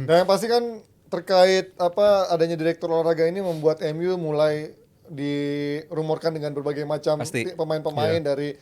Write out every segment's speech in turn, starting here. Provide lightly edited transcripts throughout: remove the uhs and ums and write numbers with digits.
Dan yang pasti kan terkait adanya direktur olahraga ini membuat MU mulai dirumorkan dengan berbagai macam pemain-pemain dari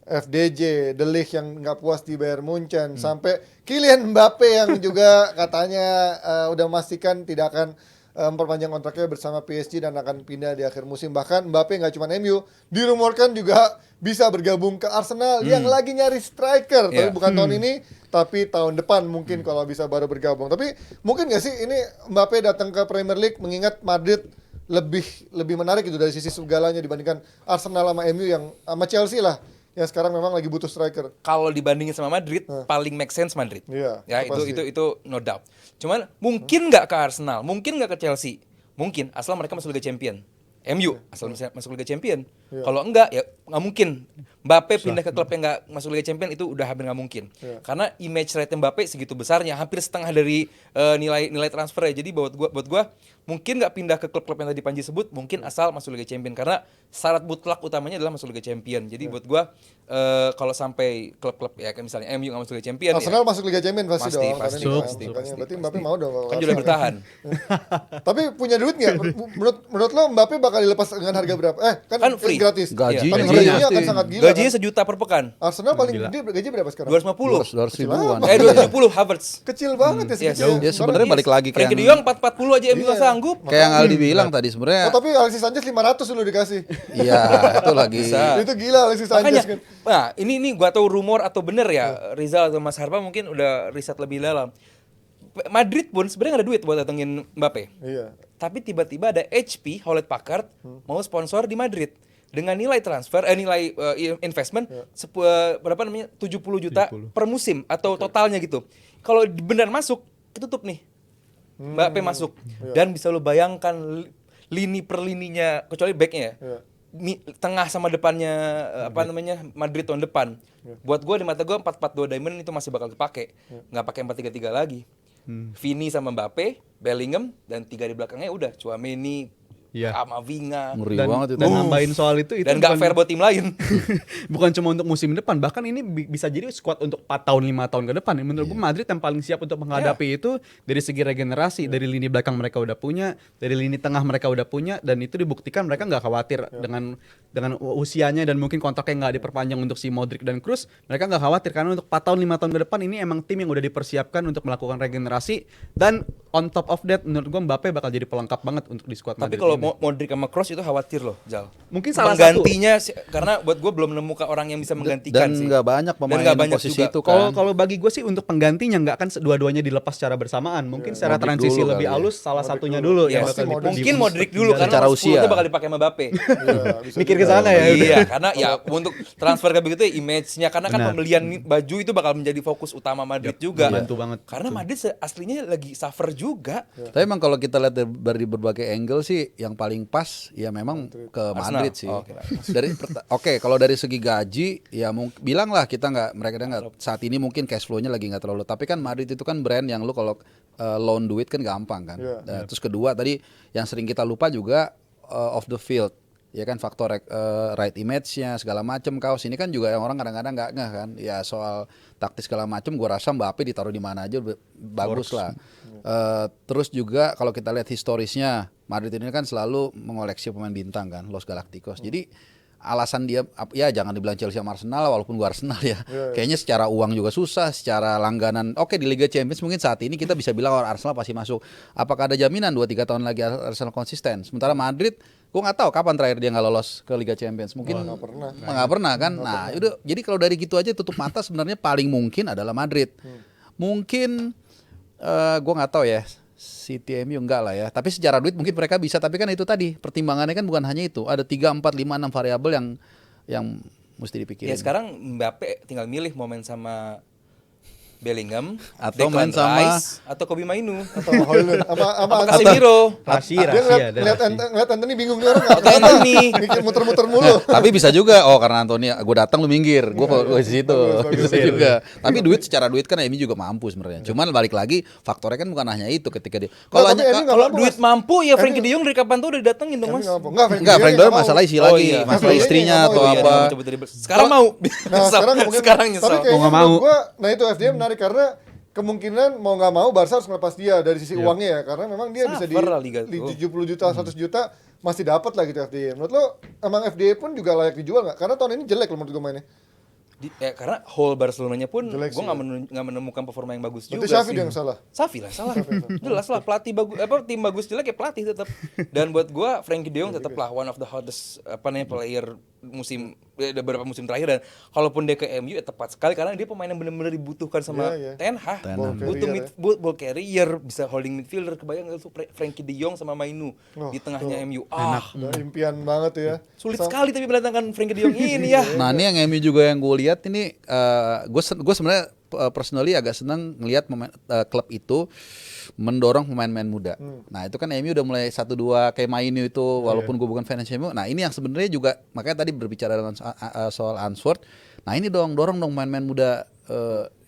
FDJ, De Ligt yang nggak puas di Bayern Munchen, sampai Kylian Mbappe yang juga katanya udah memastikan tidak akan memperpanjang kontraknya bersama PSG dan akan pindah di akhir musim. Bahkan Mbappe nggak cuma MU, dirumorkan juga bisa bergabung ke Arsenal yang lagi nyari striker, tapi bukan tahun ini, tapi tahun depan mungkin kalau bisa baru bergabung. Tapi mungkin nggak sih ini Mbappe datang ke Premier League mengingat Madrid lebih menarik itu dari sisi segalanya dibandingkan Arsenal sama MU yang sama Chelsea lah yang sekarang memang lagi butuh striker. Kalau dibandingin sama Madrid, paling make sense Madrid. Iya, Ya itu no doubt. Cuman mungkin nggak ke Arsenal, mungkin nggak ke Chelsea, mungkin asal mereka masuk Liga Champion. MU asal masuk Liga Champion. Kalau enggak ya nggak mungkin. Mbappe pindah ke klub yang nggak masuk Liga Champion itu udah hampir nggak mungkin. Karena image rate Mbappe segitu besarnya, hampir setengah dari nilai transfernya. Jadi buat gua mungkin nggak pindah ke klub-klub yang tadi Panji sebut, mungkin asal masuk Liga Champion karena syarat mutlak utamanya adalah masuk Liga Champion. Jadi buat gua kalau sampai klub-klub ya kayak misalnya MU nggak masuk Liga Champion, Arsenal masuk Liga Champion pasti dong. Pasti. Berarti Mbappe mau dong. Kan juga bertahan. Tapi punya duit nggak? Menurut lo Mbappe bakal dilepas dengan harga berapa? Kan free. Gratis. Gajinya. Tapi gajinya akan sangat gila. Gajinya sejuta per pekan. Arsenal paling gede gaji berapa sekarang? 250. 200 ribuan. 270 Havertz. Kecil banget ya segitu. Ya sebenarnya balik lagi Frankie kayak De Jong 440 aja MU nggak sanggup. kayak yang Aldi bilang tadi sebenarnya. Tapi Alexis Sanchez 500 dulu dikasih. Iya, itu lagi. Bisa. Itu gila Alexis Makanya, Sanchez kan. nah ini gua tahu rumor atau bener ya, Rizal atau Mas Harpa mungkin udah riset lebih dalam. Madrid pun sebenarnya nggak ada duit buat datengin Mbappe. Iya. Tapi tiba-tiba ada HP, Hewlett Packard mau sponsor di Madrid dengan nilai transfer, nilai investment berapa namanya 70 juta per musim atau totalnya gitu. Kalau benar masuk, ketutup nih. Mbappe masuk dan bisa lo bayangkan lini per lininya kecuali backnya ya. Tengah sama depannya Madrid tahun depan. Buat gue di mata gue 4-4-2 diamond itu masih bakal dipakai. Nggak pakai 4-3-3 lagi. Vini sama Mbappe, Bellingham dan 3 di belakangnya udah Tchouaméni, Camavinga. Ngeri banget itu. Dan nambahin soal itu Dan nggak fair buat tim lain. bukan cuma untuk musim depan, bahkan ini bisa jadi squad untuk 4 tahun 5 tahun ke depan. Menurut gue Madrid yang paling siap untuk menghadapi itu dari segi regenerasi, dari lini belakang mereka udah punya, dari lini tengah mereka udah punya, dan itu dibuktikan mereka nggak khawatir dengan usianya dan mungkin kontraknya nggak diperpanjang untuk si Modric dan Kroos. Mereka nggak khawatir karena untuk 4 tahun 5 tahun ke depan ini emang tim yang udah dipersiapkan untuk melakukan regenerasi. Dan on top of that menurut gue Mbappe bakal jadi pelengkap banget untuk di squad Tapi Madrid kalau ini. Modric sama Kroos itu khawatir loh, Jal. Mungkin salah menggantinya karena buat gue belum nemu orang yang bisa menggantikan Dan sih. nggak banyak pemain nggak banyak posisi juga. itu kan. Kalau bagi gue sih untuk penggantinya nggak akan dua-duanya dilepas secara bersamaan. Mungkin secara Modric transisi dulu lebih kali ya. halus salah satunya Yes. dulu yang bakal Mungkin Modric dulu karena Secara usia. bakal dipakai sama Mbappe. mikir ke sana ya. Iya, karena ya untuk transfer kayak begitu ya image-nya karena kan Benar. pembelian baju itu bakal menjadi fokus utama Madrid juga. Bantu banget. Karena Madrid aslinya lagi suffer juga. Tapi emang kalau kita lihat dari berbagai angle sih yang paling pas ya memang ke Madrid sih. Oh, oke. Oke, kalau dari segi gaji ya bilang lah kita mereka nggak saat ini mungkin cash flow-nya lagi nggak terlalu. Tapi kan Madrid itu kan brand yang lu kalau loan duit kan gampang kan. Terus kedua tadi yang sering kita lupa juga off the field. Ya kan faktor right image-nya segala macam kaos ini kan juga yang orang kadang-kadang nggak ngeh kan. Ya soal taktis segala macam gua rasa Mbappe ditaruh di mana aja bagus lah. Terus juga kalau kita lihat historisnya Madrid ini kan selalu mengoleksi pemain bintang kan, Los Galacticos. Jadi alasan dia ya jangan dibilang Chelsea sama Arsenal walaupun gua Arsenal ya. Kayaknya secara uang juga susah, secara langganan. Oke di Liga Champions mungkin saat ini kita bisa bilang Arsenal pasti masuk. Apakah ada jaminan 2-3 tahun lagi Arsenal konsisten? Sementara Madrid gue nggak tahu kapan terakhir dia nggak lolos ke Liga Champions. Mungkin nggak pernah kan. Nah, udah jadi kalau dari gitu aja tutup mata sebenarnya paling mungkin adalah Madrid. Mungkin gue nggak tahu ya. City MU enggak lah ya. Tapi secara duit mungkin mereka bisa. Tapi kan itu tadi pertimbangannya kan bukan hanya itu. Ada 3, 4, 5, 6 variabel yang mesti dipikirin. Ya sekarang Mbappe tinggal milih mau main sama Bellingham Atau Declan main sama- Rice, atau Kobe Mainu Atau Højlund apa Casemiro Rahasia. dia ngeliat Anthony bingung nih orang atau Anthony. mikir muter-muter mulu. Tapi bisa juga karena Anthony gue datang lu minggir. Gue di situ. bagus, Bisa juga. Tapi secara duit kan MU juga mampu sebenarnya. Cuman balik lagi faktornya kan bukan hanya itu ketika dia. Nah, tapi MU nggak Kalau mampu, duit Mas. mampu ya Frankie De Jong dari kapan tuh udah datengin dong Mas. Enggak, Enggak, Frank Doyle masalah isi Oh, lagi, iya. masalah Frank Doyle istrinya nggak atau mau, Iya, apa. dia coba dribble. Sekarang mau. Nah, sekarang mungkin Sekarang nyesel. Tapi kayaknya Mau nggak mau. menurut gua, nah itu FDM menarik karena kemungkinan mau nggak mau Barca harus melepas dia dari sisi uangnya ya, karena memang dia bisa Suffer lah Liga di tuh. 70 juta, 100 juta masih dapat lah gitu FDI. Menurut lo emang FDI pun juga layak dijual nggak? Karena tahun ini jelek loh menurut gue mainnya. Karena whole Barcelonanya pun gue Jelek sih, nggak menemukan performa yang bagus Berarti juga Xavi sih. dia yang salah. Xavi lah salah. Jelas lah pelatih bagus tim bagus jelek ya pelatih tetap. Dan buat gue Frenkie De Jong tetap lah one of the hottest player beberapa musim terakhir, dan kalaupun dia ke MU ya tepat sekali karena dia pemain yang benar-benar dibutuhkan sama Iya, iya. Ten Hag. Ten Hag. Butuh Carrier, ball carrier, bisa holding midfielder. Kebayang nggak tuh Frenkie De Jong sama Mainu di tengahnya MU. Udah impian banget tuh ya. Sulit sekali tapi mendatangkan Frenkie De Jong ini ya. Nah ini yang MU juga yang gue lihat ini, gue sebenarnya personally agak senang ngelihat klub itu mendorong pemain-pemain muda. Nah itu kan MU udah mulai 1-2 kayak Mainu itu, walaupun gue bukan fans MU. Nah ini yang sebenarnya juga makanya tadi berbicara soal Answorth. Nah ini dorong dong pemain-pemain muda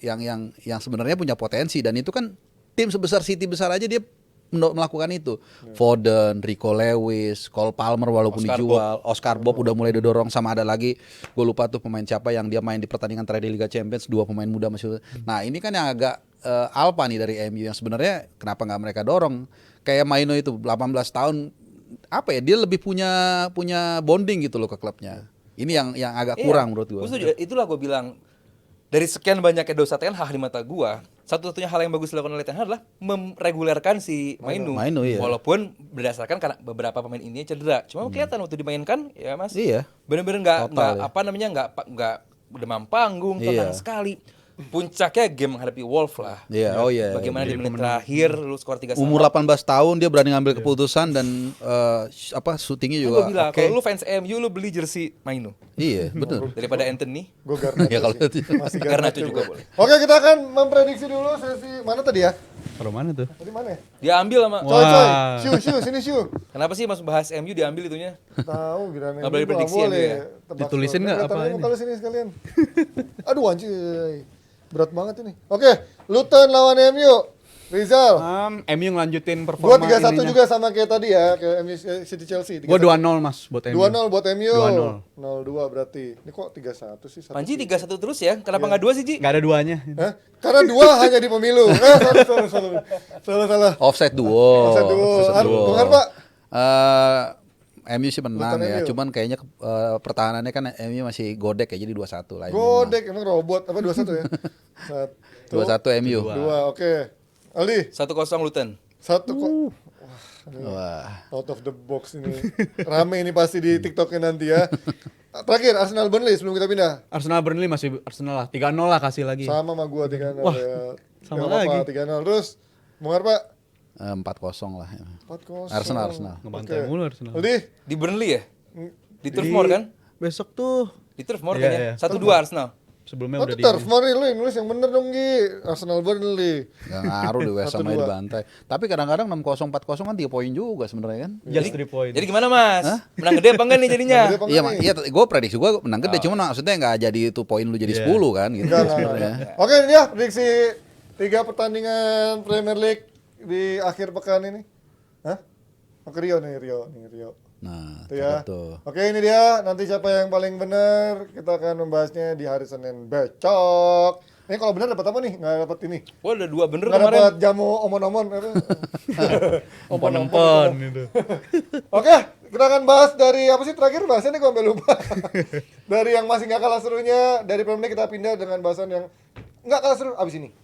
yang sebenarnya punya potensi, dan itu kan tim sebesar City besar aja dia melakukan itu. Foden, Rico Lewis, Cole Palmer walaupun dijual, Oscar Bob udah mulai didorong, sama ada lagi gue lupa tuh pemain siapa yang dia main di pertandingan terakhir di Liga Champions, 2 pemain muda masih. Nah ini kan yang agak alpha nih dari MU yang sebenarnya kenapa nggak mereka dorong kayak Maino itu 18 tahun, apa ya, dia lebih punya bonding gitu loh ke klubnya. Ini yang agak kurang menurut gue. Itulah gue bilang, dari sekian banyaknya dosa Ten Hag di mata gua, satu-satunya hal yang bagus dilakukan oleh Ten Hag adalah meregulerkan si Mainu. Iya. Walaupun berdasarkan karena beberapa pemain ini cedera. Cuma kelihatan waktu dimainkan ya Mas. Iya. Benar-benar Total, nggak demam panggung, tenang Iya. sekali. Puncaknya game menghadapi Wolves lah. Iya, oh iya. Bagaimana di menit terakhir lu skor 3-1. Umur 18 tahun dia berani ngambil keputusan dan syutingnya juga Gue bilang, oke. kalau lu fans MU lu beli jersey Mainu Iya, bener. daripada Anthony. Gue Garnacho Ya kalau sih. itu. Masih Garnacho Garnacho juga gua. boleh. Oke, kita akan memprediksi dulu sesi mana tadi ya? Taruh mana tuh? Tadi mana ya? Diambil sama Coy, Wah. sini Shu. Kenapa sih Mas bahas MU diambil itunya? Tahu Granit. Nggak boleh prediksi MU ya? Ditulisin nggak apa ini? Kalau sini sekalian. Aduh anjir. Berat banget ini. Oke, Luton lawan MU. Rizal. MU ngelanjutin Gua performa 3-1 ininya. juga sama kayak tadi ya, kayak MU City Chelsea. Gua 2-0 Mas buat MU. 2-0 buat MU. 2-0. 0-2 berarti. Ini kok 3-1 sih? Panji 3-1 terus ya? Kenapa nggak 2 sih, Ji? Gak ada duanya. Hah? Karena 2 hanya di pemilu. Salah. Offside duo. Offside duo. Dengar, Pak. MU sih menang Luton ya, MU. cuman kayaknya pertahanannya kan MU masih godek ya, jadi 2-1 lah. Godek emang robot apa 21 ya? 2-1 MU. 2, oke. Aldi, 1-0 Luton. 1 kok. Wah. Out of the box ini. Rame ini pasti di TikToknya nanti ya. Terakhir Arsenal Burnley sebelum kita pindah. Arsenal Burnley masih Arsenal lah. 3-0 lah kasih lagi. Sama gua 3-0 Wah, ya. sama Nggak apa-apa, lagi. 3-0. Terus Bungar Pak 4-0 lah. 4-0. Arsenal. Ngebantai mulu Arsenal. Aldi, Di Burnley ya? Di Turf Moor kan? Besok tuh Di Turf Moor Iya, kan ya? iya. 1-2 Arsenal. sebelumnya oh udah itu Turf Moor lu yang nulis yang bener dong Gi. Arsenal Burnley. Gak ngaruh di West Ham aja 1-2. dibantai. Tapi kadang-kadang 6-0 4-0 kan 3 poin juga sebenarnya kan. just 3 point. Jadi gimana Mas? Menang gede apa enggak nih jadinya? Menang gede apa Iya, nih? iya, gue prediksi gue menang gede, cuman maksudnya nggak jadi itu poin lu jadi 10 kan gitu Enggak. sebenarnya. Oke, ini ya prediksi 3 pertandingan Premier League di akhir pekan ini. Hah? Oke, Rio. Nah, Itu ya. cakep tuh. Oke, ini dia. Nanti siapa yang paling benar, kita akan membahasnya di hari Senin besok. Ini kalau benar dapat apa nih? Nggak dapat ini. Wah udah 2 bener Nggak kemarin. dapat jamu omon-omon. Ompon-ompon gitu. Oke, kita akan bahas dari apa sih terakhir bahasnya nih, gue sampai lupa. Dari yang masih nggak kalah serunya, dari Premier League kita pindah dengan bahasan yang nggak kalah seru abis ini.